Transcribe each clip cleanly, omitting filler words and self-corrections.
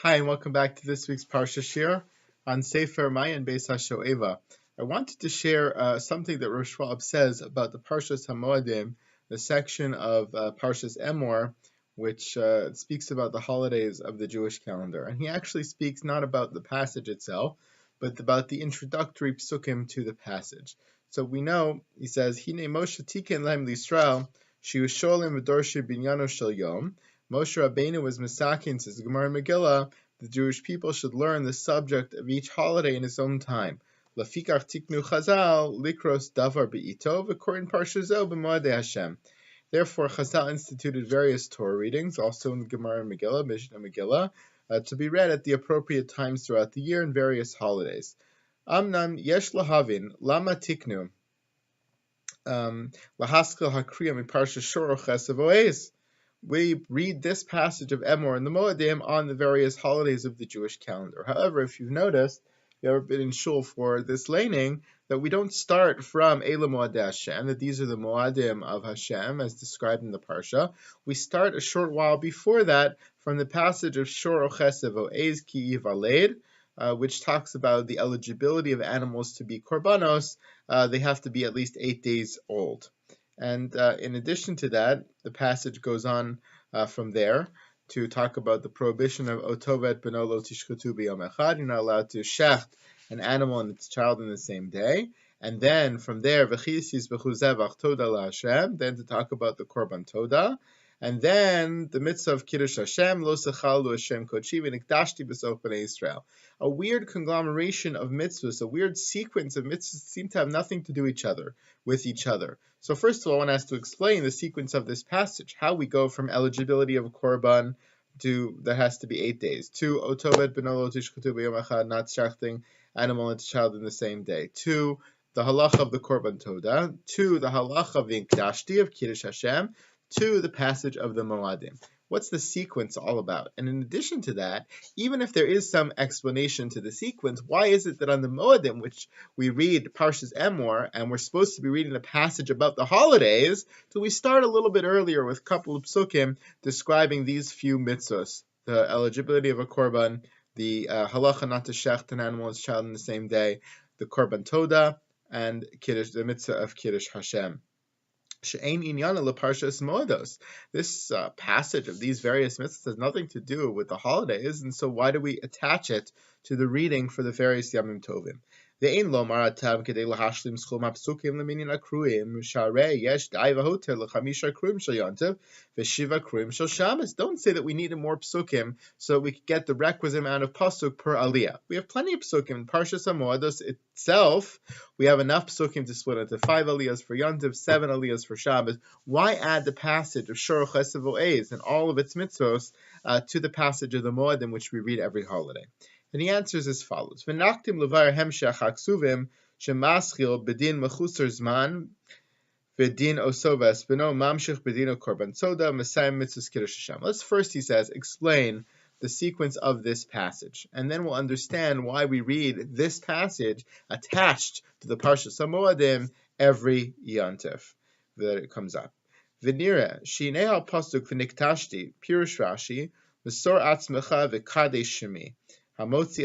Hi, and welcome back to this week's Parsha Shir on Sefer Maayan Beit Hashoeva. I wanted to share something that Rosh Schwab says about the Parshas HaMoadim, the section of Parshas Emor, which speaks about the holidays of the Jewish calendar. And he actually speaks not about the passage itself, but about the introductory psukim to the passage. So we know, he says, Hine Moshe tiken lehem l'Yisrael, shiusholim v'dorshi binyano shel yom. Moshe Rabbeinu was misakin, says the Gemara in Megillah, the Jewish people should learn the subject of each holiday in its own time. Lafikach tiknu Chazal likros davar be'ito v'korin parshazo b'moadei Hashem. Therefore, Chazal instituted various Torah readings, also in the Gemara and Megillah, Mishnah Megillah, to be read at the appropriate times throughout the year and various holidays. Amnam yesh lahavin lama tiknu lahaskel hakriya mi parsha shor ches avoes. We read this passage of Emor and the Moadim on the various holidays of the Jewish calendar. However, if you've noticed, you ever been in shul for this laning, that we don't start from Eila Moadei Hashem, that these are the Moadim of Hashem, as described in the Parsha. We start a short while before that from the passage of Shor Ochesev O'ez Ki Yivaled, which talks about the eligibility of animals to be korbanos. They have to be at least 8 days old. And in addition to that, the passage goes on from there to talk about the prohibition of otovet beno lo tishchutu b'yom echad. You're not allowed to shecht an animal and its child in the same day. And then from there, v'chis yizbechu zevach toda laHashem, then to talk about the korban toda. And then the mitzvah of Kiddush Hashem, lo sechalu Hashem kodshi v'nikdashti b'soch b'nei Yisrael. A weird conglomeration of mitzvahs, a weird sequence of mitzvahs seem to have nothing to do with each other. So first of all, one has to explain the sequence of this passage, how we go from eligibility of a korban to that has to be 8 days, to otovet b'no lo tishchutu b'yom echad, not shechting animal and child in the same day, to the halacha of the korban toda, to the halacha of the nikdashti of Kiddush Hashem, to the passage of the Moadim. What's the sequence all about? And in addition to that, even if there is some explanation to the sequence, why is it that on the Moadim, which we read Parshas Emor, and we're supposed to be reading the passage about the holidays, so we start a little bit earlier with a couple of psukim describing these few mitzvahs, the eligibility of a korban, the halacha not to shecht an animal and its child in the same day, the korban toda, and Kiddush, the mitzvah of Kiddush Hashem. This passage of these various mitzvahs has nothing to do with the holidays, and so why do we attach it to the reading for the various Yamim Tovim? Don't say that we needed more psukim so we could get the requisite amount of pasuk per aliyah. We have plenty of psukim in Parshas HaMoados itself. We have enough psukim to split into 5 aliyahs for Yontiv, 7 aliyahs for Shabbos. Why add the passage of Shor Chesed Vo'ez and all of its mitzvos to the passage of the Moadim, which we read every holiday? And he answers as follows: V'naktim levar hemshech haksuvim shemaschil bedin mechusar zman bedin osovas beno mamshich bedin korban soda mesayim mitzvahs kiddush Hashem. Let's first, he says, explain the sequence of this passage, and then we'll understand why we read this passage attached to the Parshas HaMoadim every Yontif that it comes up. V'nira shinei al pasuk v'niktashti pirush Rashi v'sor atzmecha v'kadesh shemi. Rashi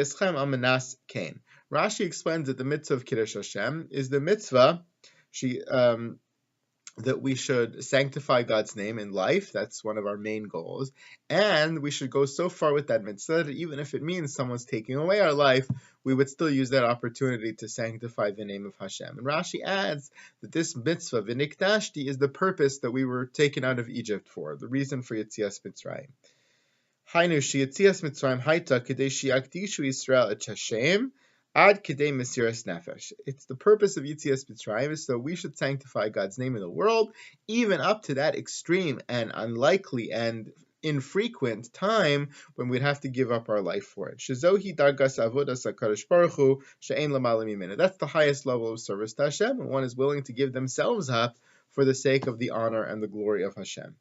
explains that the mitzvah of Kiddush Hashem is the mitzvah that we should sanctify God's name in life. That's one of our main goals. And we should go so far with that mitzvah that even if it means someone's taking away our life, we would still use that opportunity to sanctify the name of Hashem. And Rashi adds that this mitzvah, v'niktashti, is the purpose that we were taken out of Egypt for, the reason for Yetzias Mitzrayim. It's the purpose of Yetzias Mitzrayim, so we should sanctify God's name in the world, even up to that extreme and unlikely and infrequent time when we'd have to give up our life for it. That's the highest level of service to Hashem, and one is willing to give themselves up for the sake of the honor and the glory of Hashem.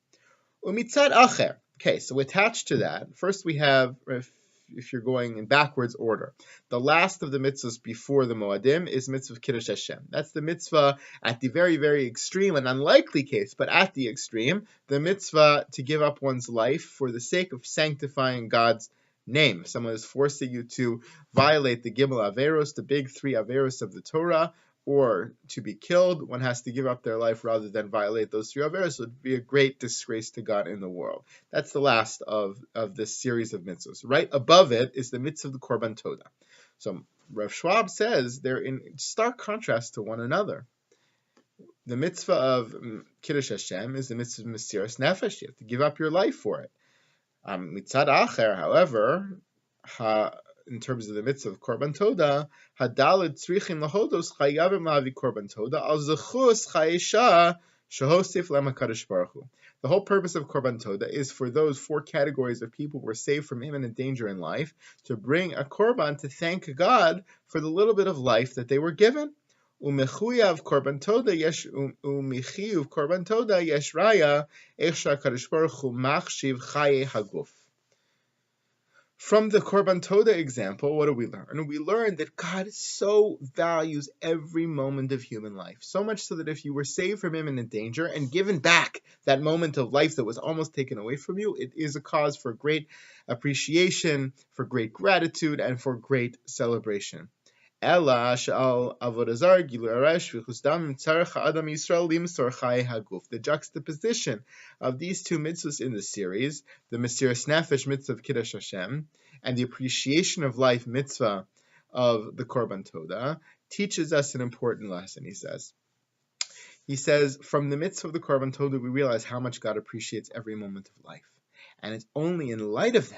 Okay, so attached to that, first we have, if you're going in backwards order, the last of the mitzvahs before the Moadim is mitzvah of Kiddush Hashem. That's the mitzvah at the very, very extreme and unlikely case, but at the extreme, the mitzvah to give up one's life for the sake of sanctifying God's name. If someone is forcing you to violate the Gimel Averos, the big 3 Averos of the Torah, or to be killed, one has to give up their life rather than violate those 3 Averos. It would be a great disgrace to God in the world. That's the last of this series of mitzvahs. Right above it is the mitzvah of the Korban Todah. So Rav Schwab says they're in stark contrast to one another. The mitzvah of Kiddush Hashem is the mitzvah of Mesiras Nefesh. You have to give up your life for it. Mitzad Acher, however, in terms of the mitzvah of Korban Todah, Hadalid Tzrichim Lahodos Chayavim Lavi Korban Todah Al Zechus Chayesha Shehosif Lema Kadosh Baruch Hu. The whole purpose of Korban Todah is for those 4 categories of people who were saved from imminent danger in life to bring a korban to thank God for the little bit of life that they were given. Umechuyav Korban Todah yesh umechiyuv Korban Todah yesh raya Eisha Kadosh Baruch Hu machshiv chaye haguf. From the Korban Todah example, what do we learn? We learn that God so values every moment of human life, so much so that if you were saved from imminent danger and given back that moment of life that was almost taken away from you, it is a cause for great appreciation, for great gratitude, and for great celebration. The juxtaposition of these 2 mitzvahs in the series, the Mesiras Nefesh mitzvah of Kiddush Hashem and the appreciation of life mitzvah of the Korban Todah, teaches us an important lesson, he says. He says, from the mitzvah of the Korban Todah, we realize how much God appreciates every moment of life. And it's only in light of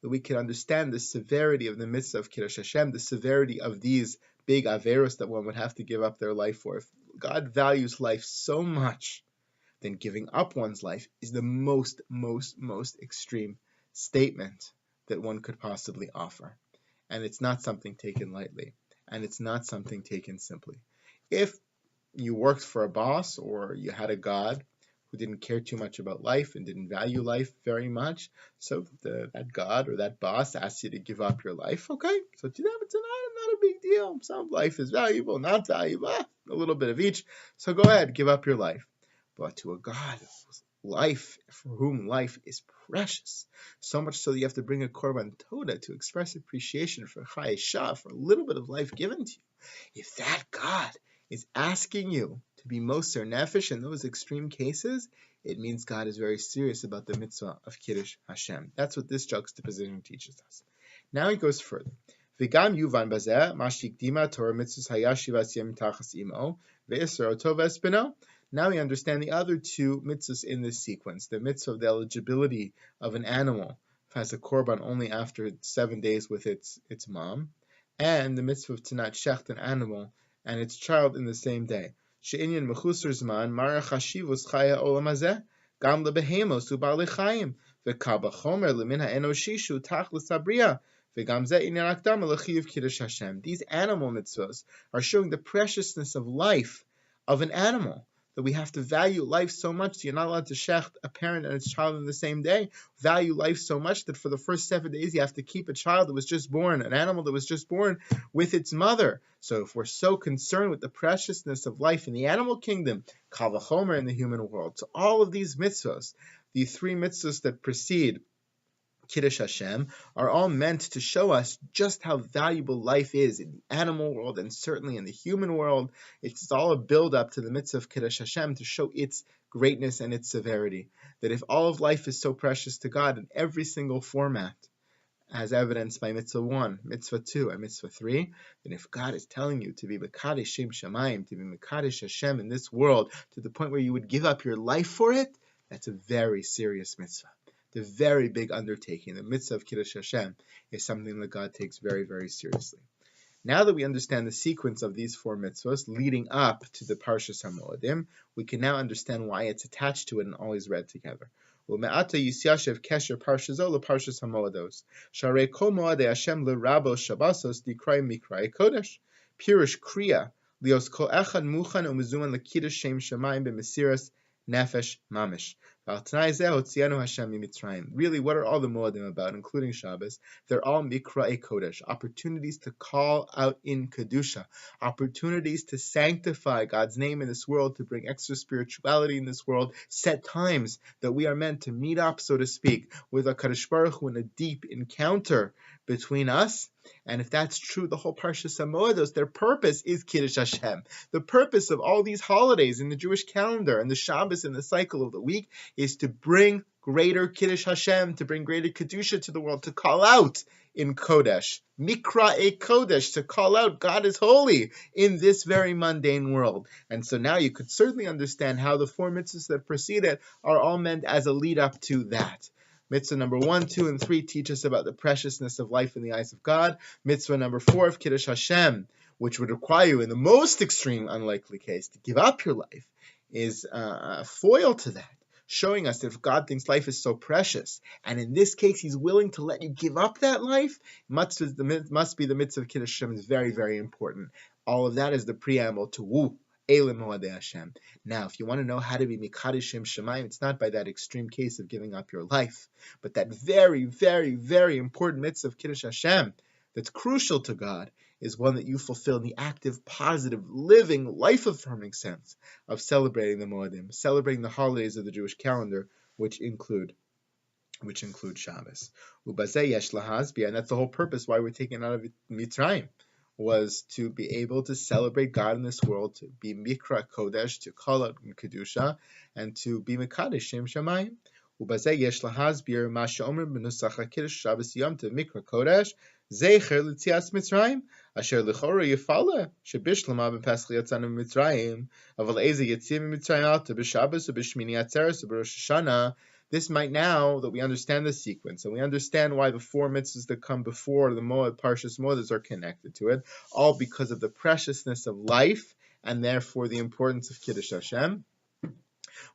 that we can understand the severity of the mitzvah of Kiddush Hashem, the severity of these big averos that one would have to give up their life for. If God values life so much, then giving up one's life is the most extreme statement that one could possibly offer. And it's not something taken lightly, and it's not something taken simply. If you worked for a boss or you had a God who didn't care too much about life and didn't value life very much, so that God or that boss asks you to give up your life, okay, so to them it's not a big deal. Some life is valuable, not valuable, a little bit of each, so go ahead, give up your life. But to a God life, for whom life is precious, so much so that you have to bring a Korban Todah to express appreciation for Chayesha, for a little bit of life given to you. If that God is asking you to be Moser Nefesh in those extreme cases, it means God is very serious about the mitzvah of Kiddush Hashem. That's what this juxtaposition teaches us. Now he goes further. V'gam yuvan bazeh mashikdima Torah mitzvahs hayashivas yem tachas imo ve'isra otovas beno. Now we understand the other 2 mitzvahs in this sequence. The mitzvah of the eligibility of an animal has a korban only after 7 days with its mom, and the mitzvah of Tanat Shecht, an animal, and its child in the same day. She'inyan mechusar zman mara chashivus chaya olam hazeh gam lebehemos ubali chayim v'kal b'chomer lemin ha'enoshishu tachlis habriya v'gam zeh inyan akdam l'chiyuv kiddush Hashem. These animal mitzvahs are showing the preciousness of life of an animal, that we have to value life so much that you're not allowed to shecht a parent and its child in the same day. Value life so much that for the first 7 days you have to keep a child that was just born, an animal that was just born, with its mother. So if we're so concerned with the preciousness of life in the animal kingdom, kal v'chomer in the human world. So all of these mitzvahs, the 3 mitzvahs that precede Kiddush Hashem, are all meant to show us just how valuable life is in the animal world and certainly in the human world. It's all a build-up to the mitzvah of Kiddush Hashem to show its greatness and its severity. That if all of life is so precious to God in every single format, as evidenced by mitzvah 1, mitzvah 2, and mitzvah 3, then if God is telling you to be Mekadesh Shem Shamayim, to be Mekadesh Hashem in this world, to the point where you would give up your life for it, that's a very serious mitzvah. The very big undertaking, the mitzvah of Kiddush Hashem, is something that God takes very, very seriously. Now that we understand the sequence of these 4 mitzvahs leading up to the Parshat HaMoedim, we can now understand why it's attached to it and always read together. U'me'ata yisyashev kesher parsha zo leparshas hamoedos. Sharei kol moedei Hashem lerabo shabasos dikrei mikrai kodesh. Pirush kriya lios kol echad muchan u'mezuman lekiddush shem shamayim b'mesiras nefesh mamish. Really, what are all the Moedim about, including Shabbos? They're all Mikra'e Kodesh, opportunities to call out in Kedusha, opportunities to sanctify God's name in this world, to bring extra spirituality in this world, set times that we are meant to meet up, so to speak, with a Kadosh Baruch Hu in a deep encounter between us. And if that's true, the whole Parshat Moedos, their purpose is Kiddush Hashem. The purpose of all these holidays in the Jewish calendar and the Shabbos and the cycle of the week is to bring greater Kiddush Hashem, to bring greater Kedusha to the world, to call out in Kodesh, Mikra'e Kodesh, to call out God is holy in this very mundane world. And so now you could certainly understand how the four mitzvahs that precede it are all meant as a lead up to that. Mitzvah number 1, 2, and 3 teach us about the preciousness of life in the eyes of God. Mitzvah number 4 of Kiddush Hashem, which would require you, in the most extreme unlikely case, to give up your life, is a foil to that, showing us that if God thinks life is so precious, and in this case He's willing to let you give up that life, must be the mitzvah of Kiddush Hashem is very, very important. All of that is the preamble to Elim Moadei Hashem. Now, if you want to know how to be Mikadishim Shemayim, it's not by that extreme case of giving up your life, but that very, very, very important mitzvah of Kiddush Hashem that's crucial to God is one that you fulfill in the active, positive, living, life-affirming sense of celebrating the Moedim, celebrating the holidays of the Jewish calendar, which include Shabbos. Ubazeh yesh lahazbia, and that's the whole purpose why we're taken out of Mitzrayim, was to be able to celebrate God in this world, to be Mikra Kodesh, to call out in Kedusha, and to be Mekadeshim Shamayim. Ubazeh yesh lahazbir ma she'omer b'nusach HaKiddush Shabbos Yom Tov Mikra Kodesh zecher l'tzias Mitzrayim asher l'chora yifala shebishlama b'Pesach yatzanu Mitzrayim aval eze yitzim Mitzrayim alta b'Shabbos u'b'Shmini Atzeres u'b'Rosh Hashanah. This might, now that we understand the sequence and we understand why the four mitzvahs that come before the Parshas Moedos are connected to it, all because of the preciousness of life and therefore the importance of Kiddush Hashem,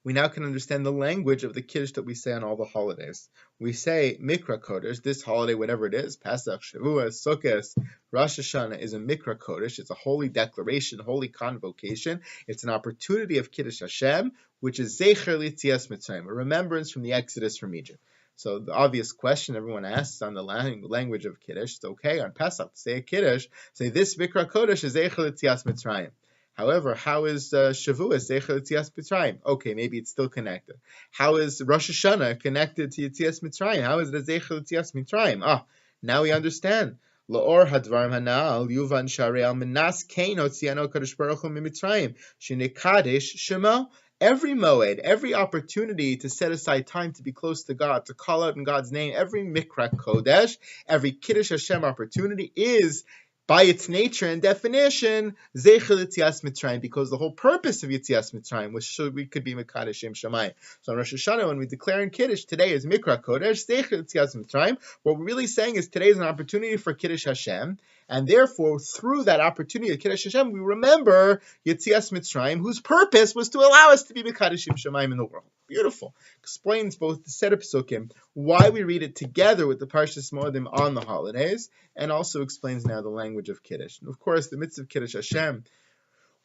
we now can understand the language of the Kiddush that we say on all the holidays. We say Mikra Kodesh, this holiday, whatever it is, Pesach, Shavuos, Sukkot, Rosh Hashanah, is a Mikra Kodesh. It's a holy declaration, holy convocation. It's an opportunity of Kiddush Hashem, which is Zecher L'Tzias Mitzrayim, a remembrance from the Exodus from Egypt. So the obvious question everyone asks on the language of Kiddush is, okay, on Pesach, say a Kiddush, say this Mikra Kodesh is Zecher L'Tzias Mitzrayim. However, how is Shavuos Zecher L'Tzias Mitzrayim? Okay, maybe it's still connected. How is Rosh Hashanah connected to Yetzias Mitzrayim? How is it a Zecher L'Tzias Mitzrayim? Now we understand. La'or hadvarim hanal yuvan sharei al minas kein hotziano kadosh baruch hu mimitzrayim shenikadesh shemo. Every moed, every opportunity to set aside time to be close to God, to call out in God's name, every mikra kodesh, every kiddush Hashem opportunity is, by its nature and definition, Zecher L'Tzias Mitzrayim, because the whole purpose of Yetzias Mitzrayim was so we could be Mekadeshim Shamayim. So on Rosh Hashanah, when we declare in Kiddush, today is Mikra Kodesh, Zecher L'Tzias Mitzrayim, what we're really saying is today is an opportunity for Kiddush Hashem, and therefore, through that opportunity of Kiddush Hashem, we remember Yetzias Mitzrayim, whose purpose was to allow us to be Mekadeshim Shamayim in the world. Beautiful. Explains both the set of psukim, why we read it together with the Parshas Moedim on the holidays, and also explains now the language of Kiddush. And of course, the mitzvah of Kiddush Hashem,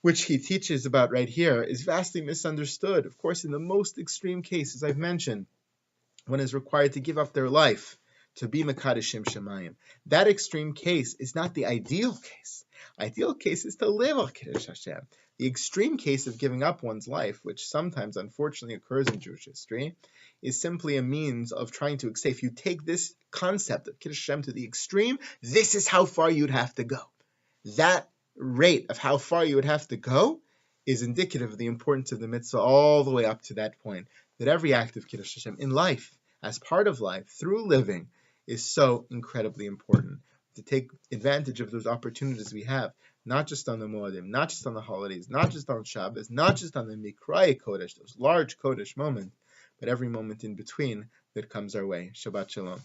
which he teaches about right here, is vastly misunderstood. Of course, in the most extreme cases I've mentioned, one is required to give up their life to be Mekadeshim Shemayim. That extreme case is not the ideal case. Ideal case is to live al Kiddush Hashem. The extreme case of giving up one's life, which sometimes unfortunately occurs in Jewish history, is simply a means of trying to say, if you take this concept of Kiddush Hashem to the extreme, this is how far you'd have to go. That rate of how far you would have to go is indicative of the importance of the mitzvah all the way up to that point, that every act of Kiddush Hashem in life, as part of life, through living, is so incredibly important. To take advantage of those opportunities we have, not just on the Moedim, not just on the holidays, not just on Shabbos, not just on the Mikra'e Kodesh, those large Kodesh moments, but every moment in between that comes our way. Shabbat Shalom.